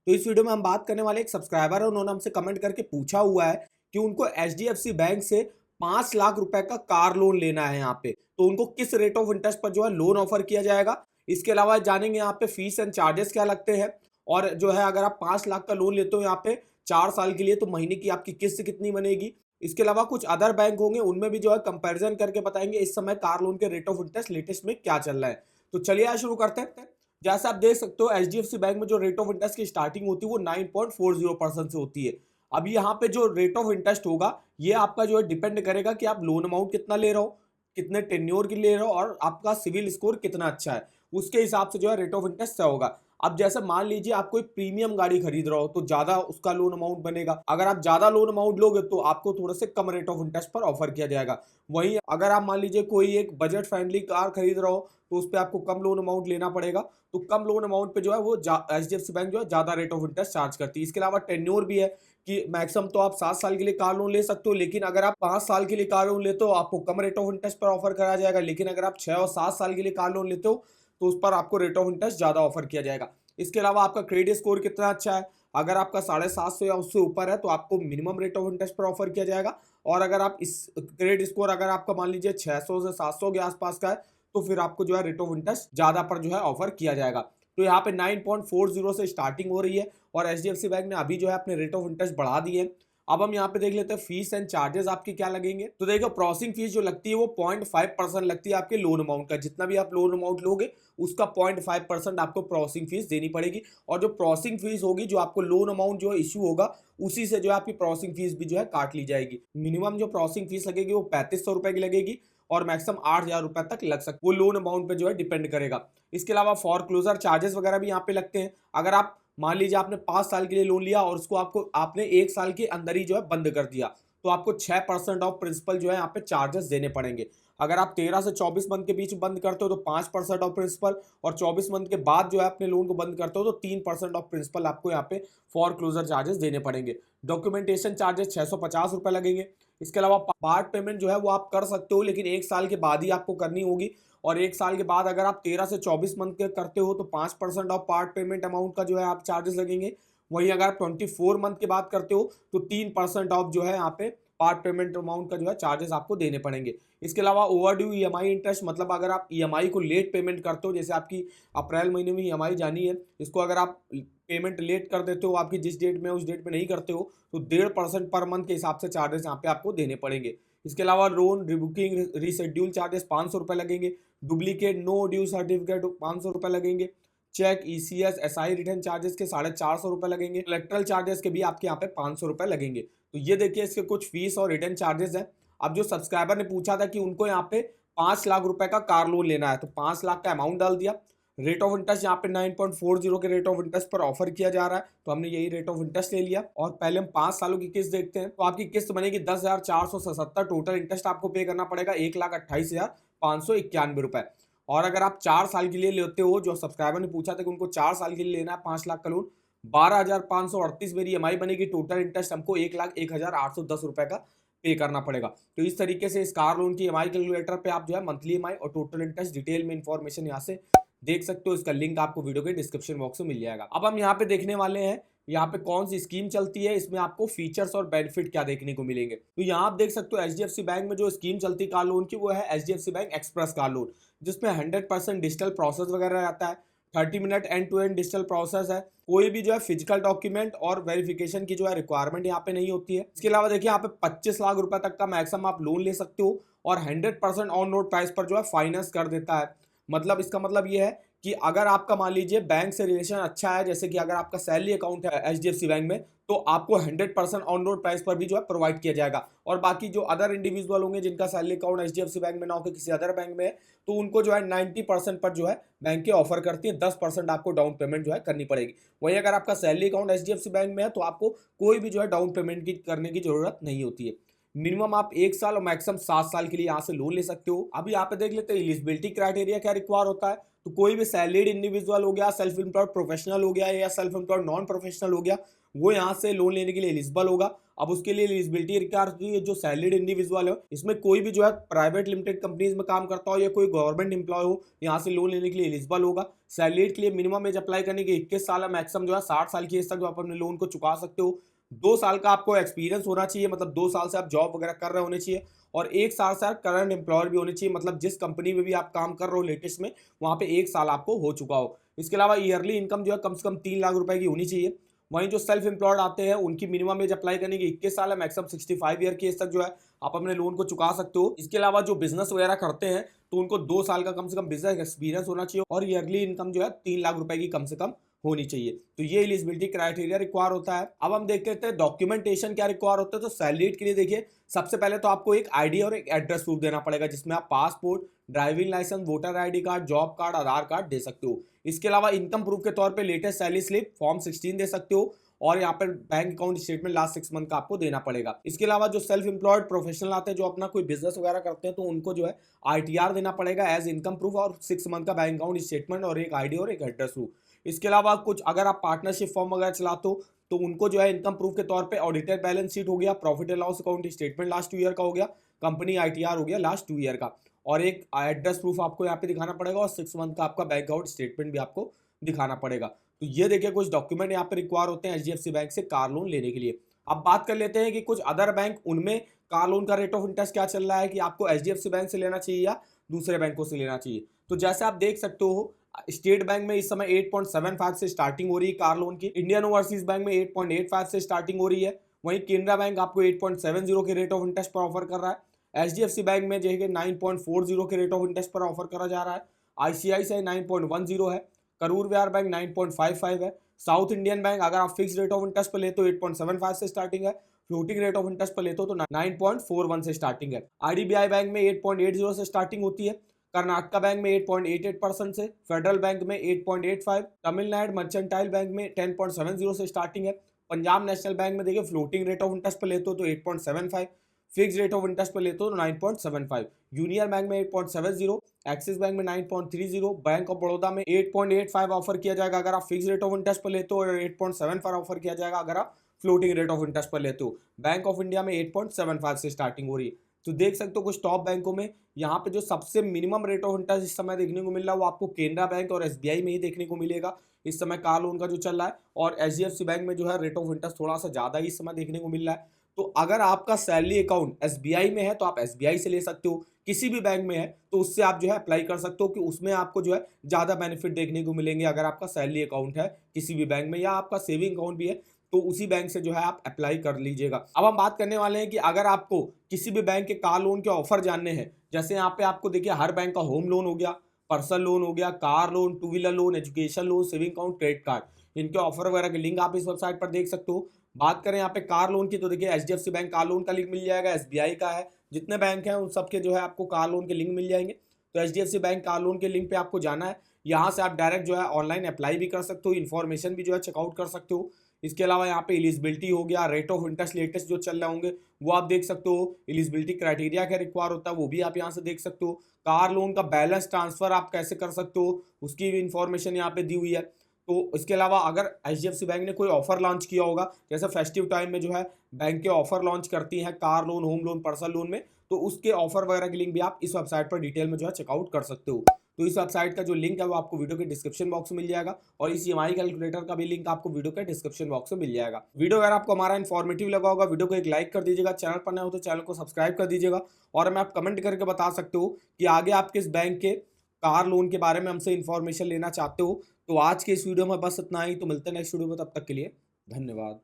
तो इस वीडियो में हम बात करने वाले एक सब्सक्राइबर है, उन्होंने हमसे कमेंट करके पूछा हुआ है कि उनको एचडीएफसी बैंक से 5 लाख रुपए का कार लोन लेना है यहाँ पे, तो उनको किस रेट ऑफ इंटरेस्ट पर जो है लोन ऑफर किया जाएगा। इसके अलावा जानेंगे यहाँ पे फीस एंड चार्जेस क्या लगते हैं, और जो है अगर आप 5 लाख का लोन लेते हो यहाँ पे 4 साल के लिए, तो महीने की आपकी किस्त कितनी बनेगी। इसके अलावा कुछ अदर बैंक होंगे, उनमें भी जो है कंपैरिजन करके बताएंगे इस समय कार लोन के रेट ऑफ इंटरेस्ट लेटेस्ट में क्या चल रहा है। तो चलिए आज शुरू करते हैं। जैसे आप देख सकते हो एचडीएफसी बैंक में जो रेट ऑफ इंटरेस्ट की स्टार्टिंग होती है वो 9.40% से होती है। अब यहाँ पे जो रेट ऑफ इंटरेस्ट होगा ये आपका जो है डिपेंड करेगा कि आप लोन अमाउंट कितना ले रहे हो, कितने टेन्योर की ले रहे हो, और आपका सिविल स्कोर कितना अच्छा है, उसके हिसाब से जो है रेट ऑफ इंटरेस्ट क्या होगा। अब जैसे मान लीजिए आप कोई प्रीमियम गाड़ी खरीद रहे हो तो ज्यादा उसका लोन अमाउंट बनेगा। अगर आप ज्यादा लोन अमाउंट लोगे तो आपको थोड़ा से कम रेट ऑफ इंटरेस्ट पर ऑफर किया जाएगा। वहीं अगर आप मान लीजिए कोई एक बजट फ्रेंडली कार खरीद रहे हो तो उस पर आपको कम लोन अमाउंट लेना पड़ेगा। तो कम लोन अमाउंट पे जो है वो एचडीएफसी बैंक जो है ज्यादा रेट ऑफ इंटरेस्ट चार्ज करती है। इसके अलावा टेन्योर भी है कि मैक्सिमम तो आप 7 साल के लिए कार लोन ले सकते हो, लेकिन अगर आप 5 साल के लिए कार लोन लेते हो आपको कम रेट ऑफ इंटरेस्ट पर ऑफर करा जाएगा। लेकिन अगर आप 6 और 7 साल के लिए कार लोन लेते हो तो उस पर आपको रेट ऑफ इंटरेस्ट ज्यादा ऑफर किया जाएगा। इसके अलावा आपका क्रेडिट स्कोर कितना अच्छा है, अगर आपका 750 या उससे ऊपर है तो आपको मिनिमम रेट ऑफ इंटरेस्ट पर ऑफर किया जाएगा। और अगर आप इस क्रेडिट स्कोर अगर आपका मान लीजिए 600 से 700 के आसपास का है तो फिर आपको जो है रेट ऑफ इंटरेस्ट ज्यादा पर जो है ऑफर किया जाएगा। तो यहाँ पे 9.40 से स्टार्टिंग हो रही है और एचडीएफसी बैंक ने अभी जो है अपने रेट ऑफ इंटरेस्ट बढ़ा दिए हैं। अब हम यहाँ पे देख लेते हैं फीस एंड चार्जेस आपके क्या लगेंगे। तो देखो प्रोसेसिंग फीस जो लगती है वो 0.5% लगती है आपके लोन अमाउंट का। जितना भी आप लोन अमाउंट लोगे उसका 0.5% आपको प्रोसेसिंग फीस देनी पड़ेगी। और जो प्रोसेसिंग फीस होगी, जो आपको लोन अमाउंट जो इशू होगा उसी से जो है आपकी प्रोसेसिंग फीस भी जो है काट ली जाएगी। मिनिमम जो प्रोसेसिंग फीस लगेगी वो 3500 रुपए की लगेगी और मैक्सिमम 8000 रुपए तक लग सकती है, वो लोन अमाउंट पे जो है डिपेंड करेगा। इसके अलावा फॉर क्लोजर चार्जेस वगैरह भी यहाँ पे लगते हैं। अगर आप मान लीजिए आपने 5 साल के लिए लोन लिया और उसको आपने 1 साल के अंदर ही जो है बंद कर दिया तो आपको 6% ऑफ प्रिंसिपल जो है यहाँ पे चार्जेस देने पड़ेंगे। अगर आप 13 से 24 मंथ के बीच बंद करते हो तो 5% ऑफ प्रिंसिपल, और 24 मंथ के बाद जो है अपने लोन को बंद करते हो तो 3% ऑफ प्रिंसिपल आपको यहाँ पे फॉर क्लोजर चार्जेस देने पड़ेंगे। डॉक्यूमेंटेशन चार्जेस 650 रुपए लगेंगे। इसके अलावा पार्ट पेमेंट जो है वो आप कर सकते हो, लेकिन 1 साल के बाद ही आपको करनी होगी। और 1 साल के बाद अगर आप 13 से 24 मंथ के करते हो तो 5% ऑफ पार्ट पेमेंट अमाउंट का जो है आप चार्जेस लगेंगे। वहीं अगर आप 24 मंथ के बाद करते हो तो 3% ऑफ जो है यहाँ पे पार्ट पेमेंट अमाउंट का जो है चार्जेस आपको देने पड़ेंगे। इसके अलावा ओवर ड्यू ईएमआई इंटरेस्ट, मतलब अगर आप ईएमआई को लेट पेमेंट करते हो, जैसे आपकी अप्रैल महीने में ईएमआई जानी है, इसको अगर आप पेमेंट लेट कर देते हो, आपकी जिस डेट में उस डेट में नहीं करते हो तो 1.5% पर मंथ के हिसाब से चार्जेस यहाँ पे आपको देने पड़ेंगे। इसके अलावा लोन रिबुकिंग रीशेड्यूल चार्जेस 500 रुपये लगेंगे। डुप्लीकेट नो ड्यू सर्टिफिकेट 500 रुपये लगेंगे। Cheque ECS SI return charges के 450 रुपये लगेंगे। इलेक्ट्रल चार्जेस के भी आपके यहाँ पे 500 रुपये लगेंगे। तो ये देखिए इसके कुछ फीस और रिटर्न चार्जेस हैं। अब जो सब्सक्राइबर ने पूछा था कि उनको यहाँ पे 5 लाख रुपए का कार लोन लेना है तो 5 लाख का अमाउंट डाल दिया। रेट ऑफ इंटरेस्ट यहाँ पे 9.40 के रेट ऑफ इंटरेस्ट पर ऑफर किया जा रहा है तो हमने यही रेट ऑफ इंटरेस्ट ले लिया। और पहले हम 5 सालों की किस्त देखते हैं। तो आपकी किस्त बनेगी 10,477। टोटल इंटरेस्ट आपको पे करना पड़ेगा 1,28,591 रुपए। और अगर आप 4 साल के लिए लेते हो, जो सब्सक्राइबर ने पूछा था कि उनको 4 साल के लिए लेना है 5 लाख का लोन, 12,538 मेरी ईएमआई बनेगी। टोटल इंटरेस्ट हमको 1,01,810 रुपए का पे करना पड़ेगा। तो इस तरीके से इस कार लोन की ईएमआई कैलकुलेटर पे आप जो है मंथली ईएमआई और टोटल इंटरेस्ट डिटेल में इंफॉर्मेशन यहाँ से देख सकते हो। इसका लिंक आपको वीडियो के डिस्क्रिप्शन बॉक्स में मिल जाएगा। अब हम यहाँ पे देखने वाले हैं यहाँ पे कौन सी स्कीम चलती है, इसमें आपको फीचर्स और बेनिफिट क्या देखने को मिलेंगे। तो यहाँ आप देख सकते हो एचडीएफसी बैंक में जो स्कीम चलती है कार लोन की वो है HDFC bank express car loan, जिसमें 100% डिजिटल प्रोसेस वगैरह रहता है। 30 minute end to end digital process है। कोई भी जो है फिजिकल डॉक्यूमेंट और वेरिफिकेशन की जो है रिक्वायरमेंट यहाँ पे नहीं होती है। इसके अलावा देखिए यहाँ पे 25 लाख रुपए तक का मैक्सिमम आप लोन ले सकते हो और 100% ऑन रोड प्राइस पर जो है फाइनेंस कर देता है। मतलब इसका मतलब ये है कि अगर आपका मान लीजिए बैंक से रिलेशन अच्छा है, जैसे कि अगर आपका सैलरी अकाउंट है एचडीएफसी बैंक में, तो आपको 100% ऑन रोड प्राइस पर भी जो है प्रोवाइड किया जाएगा। और बाकी जो अदर इंडिविजुअल होंगे जिनका सैलरी अकाउंट एचडीएफसी बैंक में ना हो किसी अदर बैंक में है, तो उनको जो है 90% पर जो है बैंक ऑफर करती है। 10% आपको डाउन पेमेंट जो है करनी पड़ेगी। वही अगर आपका सैलरी अकाउंट एचडीएफसी बैंक में है तो आपको कोई भी जो है डाउन पेमेंट की करने की जरूरत नहीं होती है। मिनिमम आप 1 साल और मैक्सिमम 7 साल के लिए यहाँ से लोन ले सकते हो। अभी यहाँ पे देख लेते हैं एलिजिबिलिटी क्राइटेरिया क्या रिक्वायर होता है। तो कोई भी सैलरीड इंडिविजुअल हो गया, सेल्फ एम्प्लॉयड प्रोफेशनल हो गया या सेल्फ एम्प्लॉयड नॉन प्रोफेशनल हो गया, वो यहाँ से लोन लेने के लिए एलिजिबल होगा। अब उसके लिए एलिजिबिलिटी रिक्वायर होती है जो सैलरीड इंडिविजुअल है, इसमें कोई भी जो है प्राइवेट लिमिटेड कंपनीज में काम करता हो या कोई गवर्नमेंट एम्प्लॉय हो, यहाँ से लोन लेने के लिए एलिजिबल होगा। सैलरीड के लिए मिनिमम एज अप्लाई करने की 21 साल है, मैक्सिमम जो है 60 साल की एज तक जो आप अपने लोन को चुका सकते हो। 2 साल का आपको एक्सपीरियंस होना चाहिए, मतलब 2 साल से आप जॉब वगैरह कर रहे होने चाहिए, और 1 साल से आप करंट एम्प्लॉयर भी होने चाहिए, मतलब जिस कंपनी में भी आप काम कर रहे हो लेटेस्ट में, वहाँ पे 1 साल आपको हो चुका हो। इसके अलावा ईयरली इनकम जो है कम से कम 3 लाख रुपए की होनी चाहिए। वहीं जो सेल्फ एम्प्लॉयड आते हैं उनकी मिनिमम एज अप्लाई करने की 21 साल है, मैक्सिमम 65 ईयर की एज तक जो है आप अपने लोन को चुका सकते हो। इसके अलावा जो बिजनेस वगैरह करते हैं तो उनको 2 साल का कम से कम बिजनेस एक्सपीरियंस होना चाहिए, और ईयरली इनकम जो है 3 लाख रुपए की कम से कम होनी चाहिए। तो ये एलिजिबिलिटी क्राइटेरिया रिक्वायर होता है। अब हम देख लेते हैं डॉक्यूमेंटेशन क्या रिक्वायर होता है। तो सैलरीड के लिए देखिए, सबसे पहले तो आपको एक आईडी और एक एड्रेस प्रूफ देना पड़ेगा, जिसमें आप passport, driving licence, voter ID card, job card, Aadhaar card दे सकते हो। इसके अलावा इनकम प्रूफ के तौर पे लेटेस्ट सैलरी स्लिप फॉर्म 16 दे सकते हो, और यहाँ पर bank account statement last 6 month का आपको देना पड़ेगा। इसके अलावा जो सेल्फ एम्प्लॉयड प्रोफेशनल आते हैं जो अपना कोई बिजनेस वगैरह करते हैं, तो उनको जो है आईटीआर देना पड़ेगा एज इनकम प्रूफ, और 6 मंथ का बैंक अकाउंट स्टेटमेंट और एक आईडी और एक एड्रेस प्रूफ। इसके अलावा कुछ अगर आप पार्टनरशिप फॉर्म वगैरह चलाते हो तो उनको जो है इनकम प्रूफ के तौर पे ऑडिटेड बैलेंस शीट हो गया, profit and loss account statement last 2 year का हो गया, कंपनी आईटीआर हो गया लास्ट 2 ईयर का, और एक एड्रेस प्रूफ आपको यहाँ पे दिखाना पड़ेगा, और 6 मंथ का आपका बैंक अकाउंट स्टेटमेंट भी आपको दिखाना पड़ेगा। तो ये देखिए कुछ डॉक्यूमेंट यहाँ पे रिक्वायर होते हैं एचडीएफसी बैंक से कार लोन लेने के लिए। अब बात कर लेते हैं कि कुछ अदर बैंक, उनमें कार लोन का रेट ऑफ इंटरेस्ट क्या चल रहा है, कि आपको एचडीएफसी बैंक से लेना चाहिए या दूसरे बैंकों से लेना चाहिए। तो जैसे आप देख सकते हो, स्टेट बैंक में इस समय 8.75 से स्टार्टिंग हो रही है कार लोन की, इंडियन ओवरसीज बैंक में 8.85 से स्टार्टिंग हो रही है, वहीं केनरा बैंक आपको 8.70 के रेट ऑफ इंटरेस्ट पर ऑफर कर रहा है, एचडीएफसी बैंक में जो है 9.40 के रेट ऑफ इंटरेस्ट पर ऑफर करा जा रहा है, आईसीआईसीआई 9.10 है, करूर व्यापार बैंक 9.55 है, साउथ इंडियन बैंक अगर आप फिक्स रेट ऑफ इंटरेस्ट पर लेते हो 8.75 से स्टार्टिंग है, फ्लोटिंग रेट ऑफ इंटरेस्ट पर लेते हो तो 9.41 से स्टार्टिंग है, आईडीबीआई बैंक में 8.80 से स्टार्टिंग होती है, कर्नाटका बैंक में 8.88% से, फेडरल बैंक में 8.85, तमिलनाडु मर्चेंटाइल बैंक में 10.70 से स्टार्टिंग है, पंजाब नेशनल बैंक में देखिए फ्लोटिंग रेट ऑफ इंटरेस्ट पर लेते हो तो 8.75, फिक्स रेट ऑफ इंटरेस्ट पर लेते हो तो 9.75, यूनियन बैंक में 8.70, एक्सिस बैंक में 9.30, बैंक ऑफ बड़ौदा में 8.85 ऑफर किया जाएगा अगर आप फिक्स रेट ऑफ इंटरेस्ट पर लेते हो, और 8.75 ऑफर किया जाएगा अगर आप फ्लोटिंग रेट ऑफ इंटरेस्ट पर लेते हो। बैंक ऑफ इंडिया में 8.75 से स्टार्टिंग हो रही है। तो देख सकते हो कुछ टॉप बैंकों में यहाँ पे जो सबसे मिनिमम रेट ऑफ इंटरेस्ट इस समय देखने को मिल रहा है वो आपको केनरा बैंक और एसबीआई में ही देखने को मिलेगा इस समय कार लोन का जो चल रहा है, और एचडीएफसी बैंक में जो है रेट ऑफ इंटरेस्ट थोड़ा सा ज़्यादा ही इस समय देखने को मिल रहा है। तो अगर आपका सैलरी अकाउंट एसबीआई में है तो आप एसबीआई से ले सकते हो, किसी भी बैंक में है तो उससे आप जो है अप्लाई कर सकते हो कि उसमें आपको जो है ज़्यादा बेनिफिट देखने को मिलेंगे। अगर आपका सैलरी अकाउंट है किसी भी बैंक में या आपका सेविंग अकाउंट भी है तो उसी बैंक से जो है आप अप्लाई कर लीजिएगा। अब हम बात करने वाले हैं कि अगर आपको किसी भी बैंक के कार लोन के ऑफर जानने हैं, जैसे यहाँ पे आपको देखिए हर बैंक का होम लोन हो गया, पर्सनल लोन हो गया, car loan, two wheeler loan, education loan, saving account, credit card, इनके ऑफर वगैरह के लिंक आप इस वेबसाइट पर देख सकते हो। बात करें यहाँ पे कार लोन की तो देखिए एचडीएफसी बैंक कार लोन का लिंक मिल जाएगा, एसबीआई का है, जितने बैंक हैं उन सबके जो है आपको कार लोन के लिंक मिल जाएंगे। तो एचडीएफसी बैंक कार लोन के लिंक पे आपको जाना है, यहाँ से आप डायरेक्ट जो है ऑनलाइन अप्लाई भी कर सकते हो, इन्फॉर्मेशन भी जो है चेकआउट कर सकते हो। इसके अलावा यहाँ पे एलिजिबिलिटी हो गया, रेट ऑफ इंटरेस्ट लेटेस्ट जो चल रहे होंगे वो आप देख सकते हो, एलिजिबिलिटी क्राइटेरिया क्या रिक्वायर होता है वो भी आप यहाँ से देख सकते हो, कार लोन का बैलेंस ट्रांसफर आप कैसे कर सकते हो उसकी भी इंफॉर्मेशन यहाँ पे दी हुई है। तो इसके अलावा अगर एचडीएफसी बैंक ने कोई ऑफर लॉन्च किया होगा, जैसे फेस्टिव टाइम में जो है बैंक के ऑफर लॉन्च करती हैं car loan, home loan, personal loan में, तो उसके ऑफर वगैरह की लिंक भी आप इस वेबसाइट पर डिटेल में जो है चेकआउट कर सकते हो। तो इस वेबसाइट का जो लिंक है वो आपको वीडियो के डिस्क्रिप्शन बॉक्स में मिल जाएगा, और इस ईएमआई कैलकुलेटर का भी लिंक आपको वीडियो के डिस्क्रिप्शन बॉक्स में मिल जाएगा। वीडियो अगर आपको हमारा इन्फॉर्मेटिव लगा होगा, वीडियो को एक लाइक कर दीजिएगा, चैनल पर नए हो तो चैनल को सब्सक्राइब कर दीजिएगा, और हमें आप कमेंट करके बता सकते हो कि आगे आप किस बैंक के कार लोन के बारे में हमसे इन्फॉर्मेशन लेना चाहते हो। तो आज के इस वीडियो में बस इतना ही, तो मिलते हैं नेक्स्ट वीडियो में, तब तक के लिए धन्यवाद।